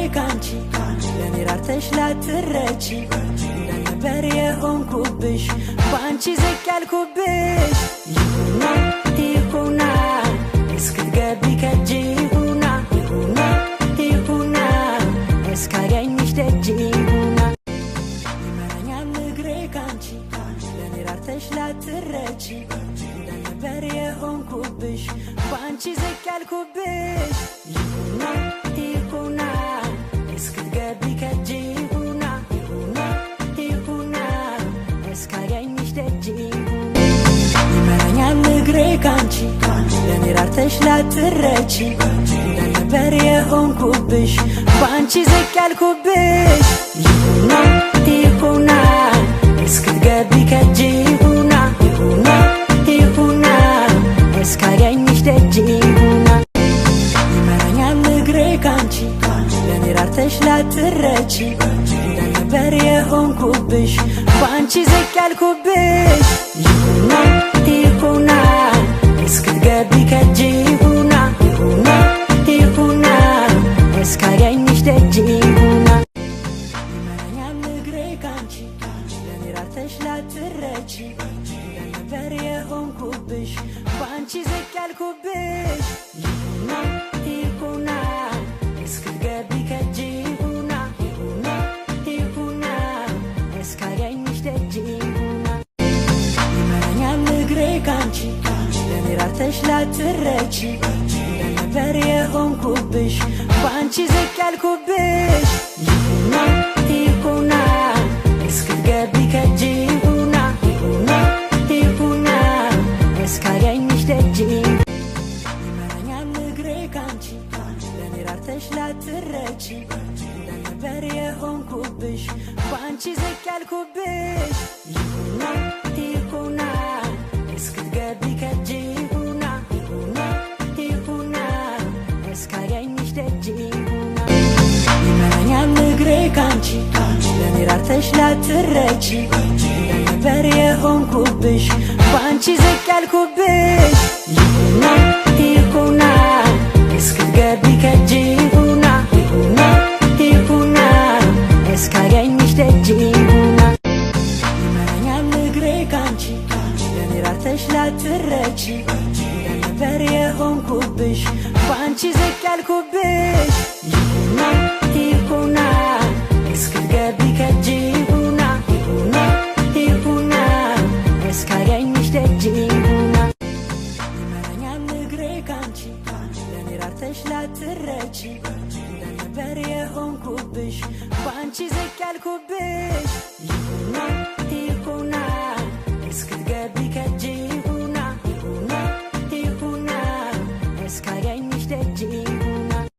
ካንቺ ለኔ ራርተሽ ላትረቺ እንደነበር የሆንኩብሽ ባንቺ ዝቅ ያልኩብሽ ይሁና እስክትገቢ ከእጄ ይሁና እስካገኝሽ ደጅ ይሁና ይመራኛል እግሬ ካንቺ ለኔ ራርተሽ ላትረቺ እንደነበር የሆንኩብሽ ባንቺ ዝቅ ያልኩብሽ ይሁና እስክትገቢ ከእጄ ይሁና እስካገኝሽ ደጅ ይሁና ይመራኛል እግሬ ካንቺ ለኔ ራርተሽ ላትረቺ እንደነበር የሆንኩብሽ ባንቺ ዝቅ ያልኩብሽ ይሁና እስክትገቢ ከእጄ ይሁና እስካገኝሽ ደጅ ይሁና ይመራኛል እግሬ ካንቺ ለኔ ራርተሽ ላትረቺ እንደነበር የሆንኩብሽ ባንቺ ዝቅ ያልኩብሽ ይሁና እስክትገቢ ከእጄ ይሁና እስካገኝሽ ደጅ ይሁና ይመራኛል እግሬ ካንቺ ለኔ ራርተሽ ላትረቺ እንደነበር የሆንኩብሽ ባንቺ ዝቅ ያልኩብሽ ይሁና እስክትገቢ ከእጄ ይሁና እስካገኝሽ ደጅ ይሁና ይመራኛል እግሬ ካንቺ ለኔ ራርተሽ ላትረቺ እንደነበር የሆንኩብሽ ባንቺ ዝቅ ያልኩብሽ ይሁና እስክትገቢ ከእጄ ይሁና እስካገኝሽ ደጅ ይመራኛል እግሬ ካንቺ ለኔ ራርተሽ ላትረቺ እንደነበር የሆንኩብሽ ባንቺ ዝቅ ያልኩብሽ ይሁና እስክትገቢ ከእጄ ይሁና እስካገኝሽ ደጅ ይሁና ይመራኛል እግሬ ካንቺ ለኔ ራርተሽ ላትረቺ እንደነበር የሆንኩብሽ ባንቺ ዝቅ ያልኩብሽ ይሁና እስክትገቢ ከእጄ ይሁና እስካገኝሽ ደጅ ይሁና ይመራኛል እግሬ ካንቺ ለኔ ራርተሽ ላትረቺ እንደነበር የሆንኩብሽ ባንቺ ዝቅ ያልኩብሽ ይሁና እስክትገቢ ከእጄ ይሁና እስካገኝሽ ደጅ ይሁና ይመራኛል እግሬ ካንቺ ለኔ ራርተሽ ላትረቺ እንደነበር የሆንኩብሽ ባንቺ ዝቅ ያልኩብሽ